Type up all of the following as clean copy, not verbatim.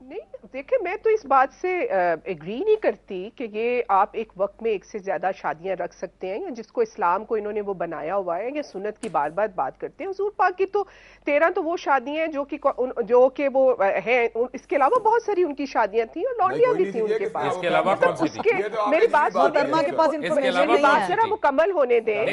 نہیں دیکھیں میں تو اس بات سے ایگری نہیں کرتی کہ یہ آپ ایک وقت میں ایک سے زیادہ شادیاں رکھ سکتے ہیں، یا جس کو اسلام کو انہوں نے وہ بنایا ہوا ہے، یا سنت کی بار بار بات کرتے ہیں. حضور پاک کی تو 13 تو وہ شادیاں ہیں جو کہ وہ ہیں، اس کے علاوہ بہت ساری ان کی شادیاں تھیں اور لونڈیاں بھی تھیں ان کے پاس. اس کے علاوہ کون سی تھی؟ میری بات میری بات ذرا مکمل ہونے دیں.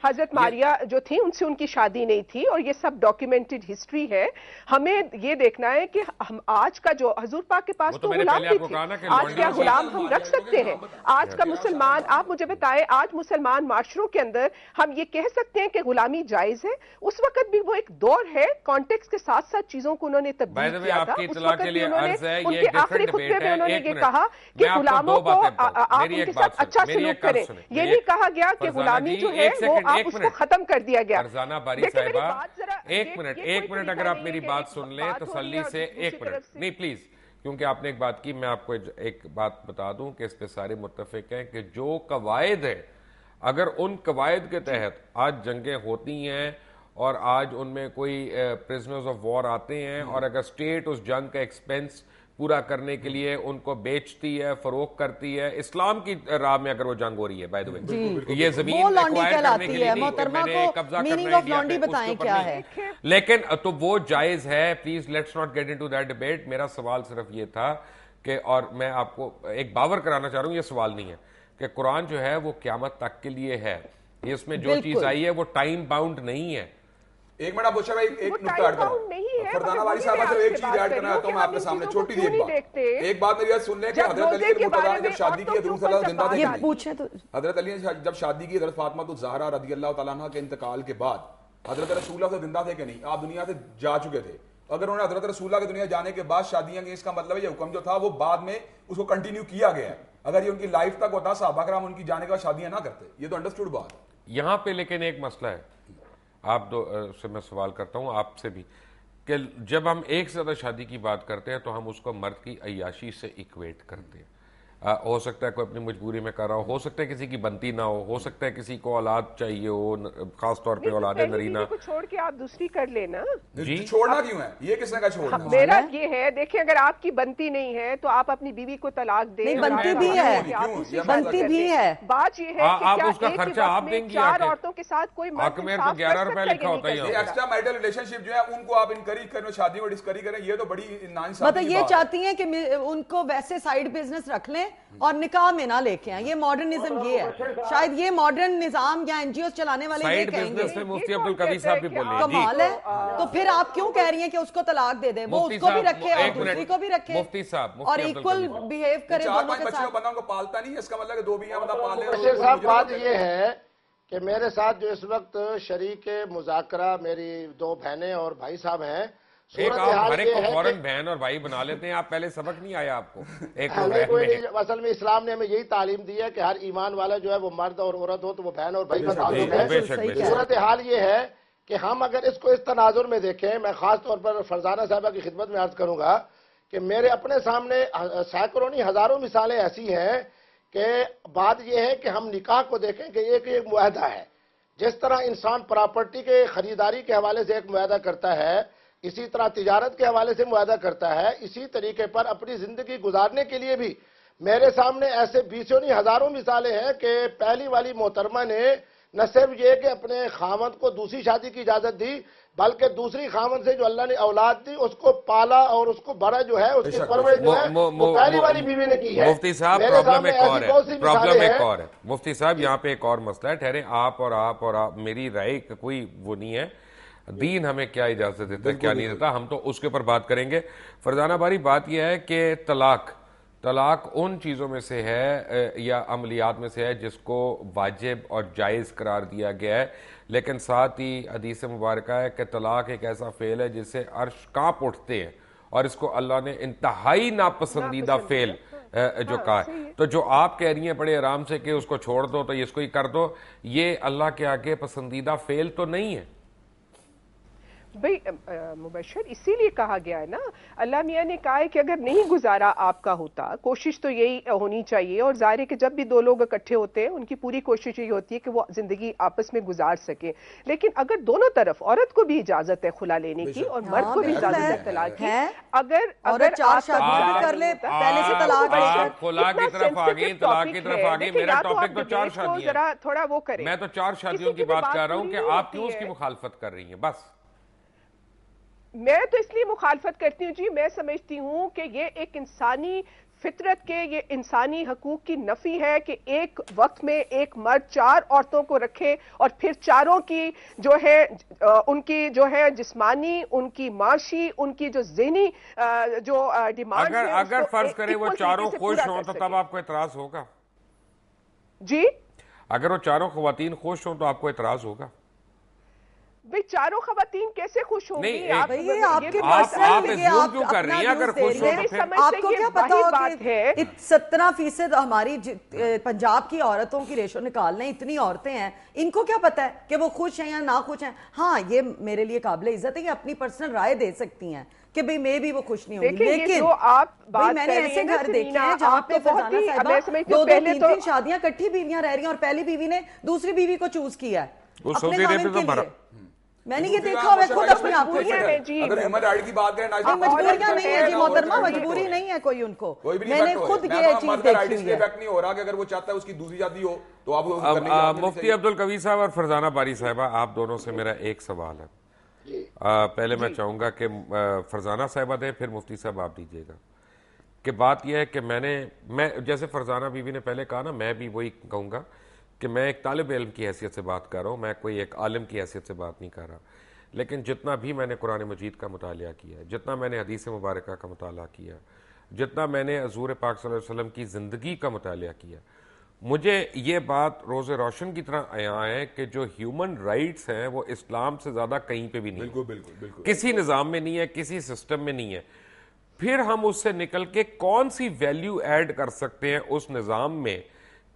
حضرت ماریہ جو تھی ان سے ان کی شادی نہیں تھی، اور یہ سب ڈاکیومنٹڈ ہسٹری ہے. ہمیں یہ دیکھنا ہے کہ ہم آج کا جو حضور پاک کے پاس تو غلام بھی تھے، آج کیا غلام ہم رکھ سکتے ہیں؟ آج کا مسلمان، آپ مجھے بتائیں، آج مسلمان معاشروں کے اندر ہم یہ کہہ سکتے ہیں کہ غلامی جائز ہے؟ اس وقت بھی وہ ایک دور ہے، کانٹیکس کے ساتھ ساتھ چیزوں کو انہوں نے تبدیل کیا تھا. اس وقت بھی انہوں نے ان کے آخری خطبے میں انہوں نے یہ کہا کہ غلاموں کو آپ ان کے ساتھ اچھا سلوک کریں. یہ نہیں کہا گیا کہ غلامی جو ہے وہ آپ اس کو ختم کر دیا گیا. فرزانہ باری صاحبہ ایک منٹ اگر آپ میری بات سن لیں تسلی سے. ایک منٹ نہیں پلیز، کیونکہ آپ نے ایک بات کی، میں آپ کو ایک بات بتا دوں کہ اس پہ سارے متفق ہیں کہ جو قواعد ہیں، اگر ان قواعد کے تحت آج جنگیں ہوتی ہیں اور آج ان میں کوئی پرزنرز آف وار آتے ہیں، اور اگر اسٹیٹ اس جنگ کا ایکسپینس پورا کرنے کے لیے ان کو بیچتی ہے، فروخت کرتی ہے، اسلام کی راہ میں اگر وہ جنگ ہو رہی ہے، بائی دی وے یہ زمین ایکوائر کرنے کے لیے نہیں کہ میں نے قبضہ کرنا ہے، لیکن تو وہ جائز ہے. Please let's not get into that debate. میرا سوال صرف یہ تھا کہ، اور میں آپ کو ایک باور کرانا چاہ رہا ہوں، یہ سوال نہیں ہے کہ قرآن جو ہے وہ قیامت تک کے لیے ہے. اس میں جو چیز آئی ہے وہ ٹائم باؤنڈ نہیں ہے. ایک منٹ ابو شاہ ایک نکتہ ایڈ کرو. فرزانہ باری صاحبہ صرف ایک چیز ایڈ کرنا چاہتا ہوں میں آپ کے سامنے، چھوٹی سی ایک بات میری سن لیں کہ حضرت علی رضی اللہ عنہ جب شادی کی، حضور صلی اللہ علیہ وسلم زندہ تھے. حضرت علی نے جب شادی کی حضرت فاطمہ الزہرا رضی اللہ تعالیٰ عنہ کے انتقال کے بعد، حضرت رسول اللہ سے زندہ تھے کہ نہیں؟ آپ دنیا سے جا چکے تھے. اگر انہوں نے حضرت رسول اللہ کی دنیا جانے کے بعد شادیاں کی، اس کا مطلب ہے یہ حکم جو تھا وہ بعد میں اس کو کنٹینیو کیا گیا ہے. اگر یہ ان کی لائف تک ہوتا صحابہ کرام ان کی جانے کے بعد شادیاں نہ کرتے. یہ تو انڈرسٹوڈ بات ہے. یہاں پہ لیکن ایک مسئلہ ہے، آپ دو سے میں سوال کرتا ہوں، آپ سے بھی، کہ جب ہم ایک سے زیادہ شادی کی بات کرتے ہیں تو ہم اس کو مرد کی عیاشی سے ایکویٹ کرتے ہیں. ہو سکتا ہے کوئی اپنی مجبوری میں کر رہا ہو سکتا ہے کسی کی بنتی نہ ہو سکتا ہے کسی کو اولاد چاہیے ہو، خاص طور پہ اولاد نرینہ کو چھوڑ کے آپ دوسری کر لینا. جی چھوڑنا کیوں ہے؟ یہ کس نے کہا چھوڑنا؟ میرا یہ ہے، دیکھیں اگر آپ کی بنتی نہیں ہے تو آپ اپنی بیوی کو طلاق دیں. بنتی بھی ہے، بنتی بھی ہے. بات یہ ہے آپ اس کا خرچہ آپ دیں گی. 4 عورتوں کے ساتھ کوئی مرد تو 11 روپے لکھا ہوتا ہے. ایکسٹرا میرٹل ریلیشن شپ جو ہے ان کو آپ انکریج کریں، شادی میں ڈسکریج کریں، یہ تو بڑی ناانصافی مطلب یہ چاہتی ہیں کہ ان کو ویسے سائیڈ بزنس رکھ لیں اور نکاح میں نہ لے کے آئیں. یہ ماڈرنزم یہ ہے، شاید یہ ماڈرن نظام یا این جی اوز چلانے والے یہ کہیں گے. مفتی عبدالقوی صاحب بھی بولے ہیں. کمال ہے. تو پھر آپ کیوں کہہ رہی ہیں کہ اس کو طلاق دے دیں؟ وہ اس کو بھی رکھے اور دوسری کو بھی رکھے مفتی صاحب اور ایکول بیہیو کرے دونوں کے ساتھ. بندوں کو پالتا نہیں ہے، اس کا مطلب کہ 2 بیویاں بندہ پال لے. بشیر صاحب بات یہ ہے کہ میرے ساتھ جو اس وقت شریک مذاکرہ میری 2 بہنیں اور بھائی صاحب ہیں. ایک آپ ہر ایک کو فوراً بہن اور بھائی بنا لیتے ہیں. آپ پہلے سبق نہیں آیا آپ کو؟ اصل میں اسلام نے ہمیں یہی تعلیم دی ہے کہ ہر ایمان والا جو ہے وہ مرد اور عورت ہو تو وہ بہن اور بھائی کا تعلق ہے. صورتحال یہ ہے کہ ہم اگر اس کو اس تناظر میں دیکھیں، میں خاص طور پر فرزانہ صاحبہ کی خدمت میں عرض کروں گا کہ میرے اپنے سامنے سینکڑوں نہیں ہزاروں مثالیں ایسی ہیں کہ بات یہ ہے کہ ہم نکاح کو دیکھیں کہ ایک معاہدہ ہے. جس طرح انسان پراپرٹی کے خریداری کے حوالے سے ایک معاہدہ کرتا ہے، اسی طرح تجارت کے حوالے سے معاہدہ کرتا ہے، اسی طریقے پر اپنی زندگی گزارنے کے لیے بھی میرے سامنے ایسے 20 نہیں ہزاروں مثالیں ہیں کہ پہلی والی محترمہ نے نہ صرف یہ کہ اپنے خاوند کو دوسری شادی کی اجازت دی، بلکہ دوسری خاوند سے جو اللہ نے اولاد دی اس کو پالا اور اس کو بڑا جو ہے اس کی پرورش جو ہے وہ پہلی والی بیوی نے کی ہے. مفتی صاحب پرابلم ایک اور ہے. مفتی صاحب یہاں پہ ایک اور مسئلہ ہے. ٹھہرے، آپ میری رائے کا کوئی وہ نہیں ہے. دین ہمیں کیا اجازت دیتا ہے کیا نہیں دیتا، ہم تو اس کے اوپر بات کریں گے. فرزانہ باری بات یہ ہے کہ طلاق ان چیزوں میں سے ہے یا عملیات میں سے ہے جس کو واجب اور جائز قرار دیا گیا ہے، لیکن ساتھ ہی حدیث مبارکہ ہے کہ طلاق ایک ایسا فعل ہے جس سے عرش کانپ اٹھتے ہیں، اور اس کو اللہ نے انتہائی ناپسندیدہ فعل جو کہا ہے. تو جو آپ کہہ رہی ہیں بڑے آرام سے کہ اس کو چھوڑ دو تو اس کو ہی کر دو، یہ اللہ کے آگے پسندیدہ فعل تو نہیں ہے. بھئی مبشر اسی لیے کہا گیا ہے نا، اللہ میاں نے کہا ہے کہ اگر نہیں گزارا آپ کا ہوتا، کوشش تو یہی ہونی چاہیے، اور ظاہر ہے کہ جب بھی دو لوگ اکٹھے ہوتے ہیں ان کی پوری کوشش یہی ہوتی ہے کہ وہ زندگی آپس میں گزار سکیں، لیکن اگر دونوں طرف، عورت کو بھی اجازت ہے خلا لینے کی اور مرد کو بھی اجازت ہے طلاق کی، اگر چار شادیاں کر لے پہلے سے طلاق لے کر، خلا کی طرف آ گئی، طلاق کی طرف آ گئی، میرا ٹاپک تو 4 شادیاں، ذرا تھوڑا وہ کریں، میں تو 4 شادیوں کی بات کر رہا ہوں کہ آپ کیوں اس کی مخالفت کر رہی ہیں؟ بس میں تو اس لیے مخالفت کرتی ہوں جی، میں سمجھتی ہوں کہ یہ ایک انسانی فطرت کے، یہ انسانی حقوق کی نفی ہے کہ ایک وقت میں ایک مرد 4 عورتوں کو رکھے اور پھر چاروں کی جو ہے ان کی جو ہے جسمانی، ان کی معاشی، ان کی جو ذہنی جو ڈیمانڈ ہے، اگر فرض کریں وہ چاروں خوش ہوں تو تب آپ کو اعتراض ہوگا؟ جی اگر وہ چاروں خواتین خوش ہوں تو آپ کو اعتراض ہوگا؟ بھئی چاروں خواتین کیسے خوش ہوں گی؟ آپ ازیوم کیوں کر رہی ہیں؟ اگر خوش ہوں تو پھر آپ کو کیا پتا ہو کہ 17% ہماری پنجاب کی عورتوں کی ریشو نکالنے اتنی عورتیں ہیں، ان کو کیا پتا ہے کہ وہ خوش ہیں یا نہ خوش ہیں؟ ہاں یہ میرے لیے قابل عزت ہے کہ اپنی پرسنل رائے دے سکتی ہیں کہ بھئی میں بھی وہ خوش نہیں ہوں گی، لیکن میں نے ایسے گھر دیکھے ہیں جہاں پہ فرزانہ صاحبہ 2-3 شادیاں کٹھی بیویاں رہ رہی ہیں اور پہلی بیوی نے دوسری بیوی کو چوز کیا ہے اپنے خاوند کے لیے۔ میں نے یہ دیکھا ہوئے خود اپنی آنکھوں سے۔ اگر ہیومن رائٹ کی بات کریں، مجبوریاں نہیں ہے جی محترمہ، مجبوری نہیں ہے کوئی ان کو، میں نے خود یہ چیز دیکھی ہوئی ہے۔ نہیں ہو رہا کہ اگر وہ چاہتا ہے اس کی دوسری شادی ہو تو آپ مفتی عبدالقوی صاحب اور فرزانہ باری صاحبہ، آپ دونوں سے میرا ایک سوال ہے۔ پہلے میں چاہوں گا کہ فرزانہ صاحبہ دیں، پھر مفتی صاحب آپ دیجیے گا، کہ بات یہ ہے کہ میں جیسے فرزانہ بی بی نے پہلے کہا نا، میں بھی وہی کہوں گا کہ میں ایک طالب علم کی حیثیت سے بات کر رہا ہوں، میں کوئی ایک عالم کی حیثیت سے بات نہیں کر رہا، لیکن جتنا بھی میں نے قرآن مجید کا مطالعہ کیا، جتنا میں نے حدیث مبارکہ کا مطالعہ کیا، جتنا میں نے حضور پاک صلی اللہ علیہ وسلم کی زندگی کا مطالعہ کیا، مجھے یہ بات روز روشن کی طرح آیا ہے کہ جو ہیومن رائٹس ہیں وہ اسلام سے زیادہ کہیں پہ بھی نہیں، بالکل کسی نظام میں نہیں ہے، کسی سسٹم میں نہیں ہے۔ پھر ہم اس سے نکل کے کون سی ویلیو ایڈ کر سکتے ہیں اس نظام میں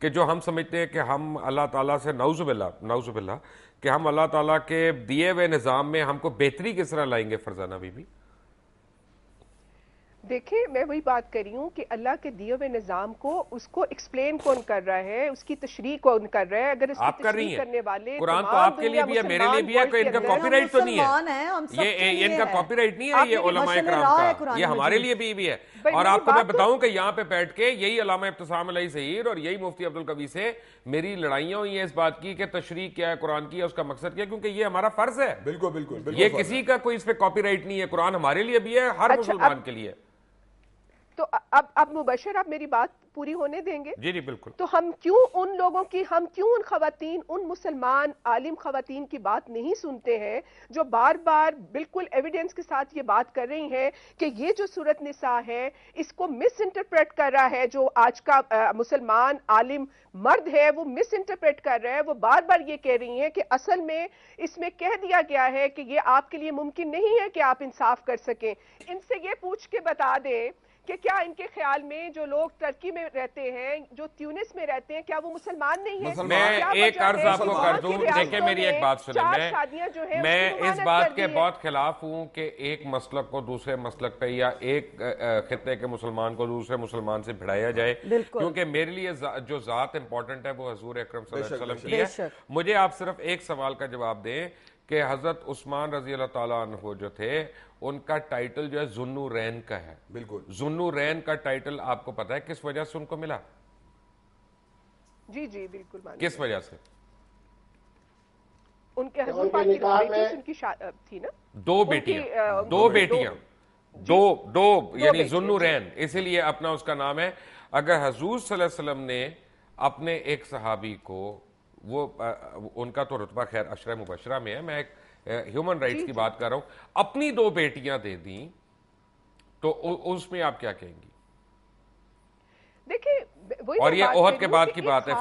کہ جو ہم سمجھتے ہیں کہ ہم اللہ تعالیٰ سے نعوذ باللہ کہ ہم اللہ تعالیٰ کے دیے ہوئے نظام میں ہم کو بہتری کس طرح لائیں گے؟ فرزانہ بی بی دیکھیں، میں وہی بات کر رہی ہوں کہ اللہ کے دیے ہوئے نظام کو، اس کو ایکسپلین کون کر رہا ہے، اس کی تشریح کون کر رہا ہے؟ اگر اس کی تشریح کرنے والے قرآن تو آپ کے لیے بھی ہے، میرے لیے بھی ہے، کوئی ان کا کاپی رائٹ تو نہیں ہے، یہ ان کا کاپی رائٹ نہیں ہے، یہ علماء کرام کا، یہ ہمارے لیے بھی ہے۔ اور آپ کو میں بتاؤں کہ یہاں پہ بیٹھ کے یہی علامہ ابتسام علیہ ظہیر اور یہی مفتی عبدالقوی سے میری لڑائیاں ہوئی ہیں اس بات کی کہ تشریح کیا ہے قرآن کی، اس کا مقصد کیا ہے، کیونکہ یہ ہمارا فرض ہے۔ بالکل یہ کسی کا کوئی اس پہ کاپی رائٹ نہیں ہے، قرآن ہمارے لیے بھی ہے، ہر مسلمان کے لیے۔ تو اب مبشر آپ میری بات پوری ہونے دیں گے؟ جی جی بالکل۔ تو ہم کیوں ان خواتین، ان مسلمان عالم خواتین کی بات نہیں سنتے ہیں جو بار بار بالکل ایویڈنس کے ساتھ یہ بات کر رہی ہیں کہ یہ جو سورۃ نساء ہے اس کو مس انٹرپریٹ کر رہا ہے، جو آج کا مسلمان عالم مرد ہے وہ مس انٹرپریٹ کر رہا ہے، وہ بار بار یہ کہہ رہی ہیں کہ اصل میں اس میں کہہ دیا گیا ہے کہ یہ آپ کے لیے ممکن نہیں ہے کہ آپ انصاف کر سکیں۔ ان سے یہ پوچھ کے بتا دیں کہ کیا ان کے خیال میں جو لوگ ترکی میں رہتے ہیں، جو تیونس میں رہتے ہیں، کیا وہ مسلمان نہیں ہیں؟ میں ایک عرض آپ کو کر دوں، دیکھیں میری ایک بات سنیں، میں اس بات کے بہت خلاف ہوں کہ ایک مسلک کو دوسرے مسلک پہ یا ایک خطے کے مسلمان کو دوسرے مسلمان سے بھڑایا جائے، کیونکہ میرے لیے جو ذات امپورٹنٹ ہے وہ حضور اکرم صلی اللہ علیہ وسلم کی ہے۔ مجھے آپ صرف ایک سوال کا جواب دیں کہ حضرت عثمان رضی اللہ تعالیٰ عنہ جو تھے، ان کا ٹائٹل جو ہے ذوالنورین کا ہے۔ بالکل ذوالنورین کا ٹائٹل آپ کو پتا ہے کس وجہ سے ان کو ملا؟ جی جی بالکل، کس وجہ سے؟ ان کے حضور پاک کی بیٹی ان کی تھی نا، 2 بیٹیاں یعنی ذوالنورین، اسی لیے اپنا اس کا نام ہے۔ اگر حضور صلی اللہ علیہ وسلم نے اپنے ایک صحابی کو، وہ ان کا تو رتبہ خیر عشرہ مبشرہ میں ہے، میں ایک ہیومن رائٹس کی بات کر رہا ہوں، اپنی 2 بیٹیاں دے دیں تو اس میں آپ کیا کہیں گی؟ دیکھیں، اور یہ احد کے بعد کی بات ہے،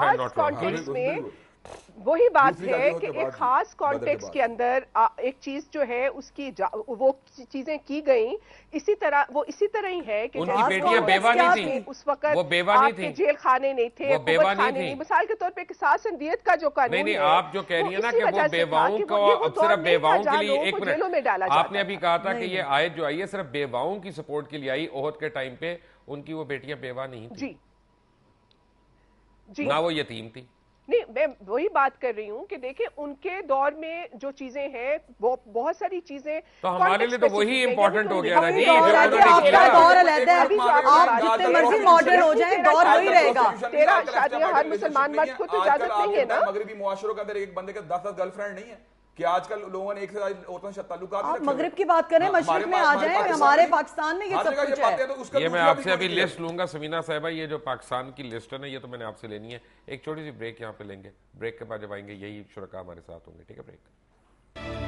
وہی بات ہے کہ ایک خاص کانٹیکس کے اندر ایک چیز جو ہے اس کی وہ چیزیں کی گئیں اسی طرح ہی ہے کہ ان کی بیٹیاں بیوہ نہیں تھیں، اس وقت وہ بیوہ نہیں تھیں، جیل خانے نہیں تھے، بیوہ نہیں تھیں، مثال کے طور پہ قصاص اندیت کا جو قانون نہیں آپ جو کہہ رہی ہیں نا کہ وہ بیواؤں کو اب صرف بیواؤں کے لیے، ایک منٹ آپ نے ابھی کہا تھا کہ یہ آیت جو آئی ہے صرف بیواؤں کی سپورٹ کے لیے آئی، احد کے ٹائم پہ ان کی وہ بیٹیاں بیوہ نہیں تھیں، نہ وہ یتیم تھی۔ نہیں، میں وہی بات کر رہی ہوں کہ دیکھیں ان کے دور میں جو چیزیں ہیں وہ بہت ساری چیزیں تو ہمارے لیے تو وہی امپورٹنٹ ہو گیا نا جی، آپ کا دور علیحدہ ہے، آپ جتنے مرضی ماڈرن ہو جائیں دور وہی رہے گا۔ تیرا شادیاں ہر مسلمان مرد کو تو اجازت نہیں ہے نا۔ مغربی معاشروں کے اندر ایک بندے کے 10 گرل فرینڈ نہیں ہے کہ آج کل لوگوں نے ایک سے زیادہ عورتوں سے تعلقات آپ مغرب کی بات کریں، مشرق میں آ جائیں، ہمارے پاکستان میں یہ سب کچھ ہے۔ یہ میں آپ سے ابھی لسٹ لوں گا سمینہ صاحبہ، یہ جو پاکستان کی لسٹ ہے نا یہ تو میں نے آپ سے لینی ہے۔ ایک چھوٹی سی بریک یہاں پہ لیں گے، بریک کے بعد جب آئیں گے یہی شرکاء ہمارے ساتھ ہوں گے، ٹھیک ہے؟ بریک۔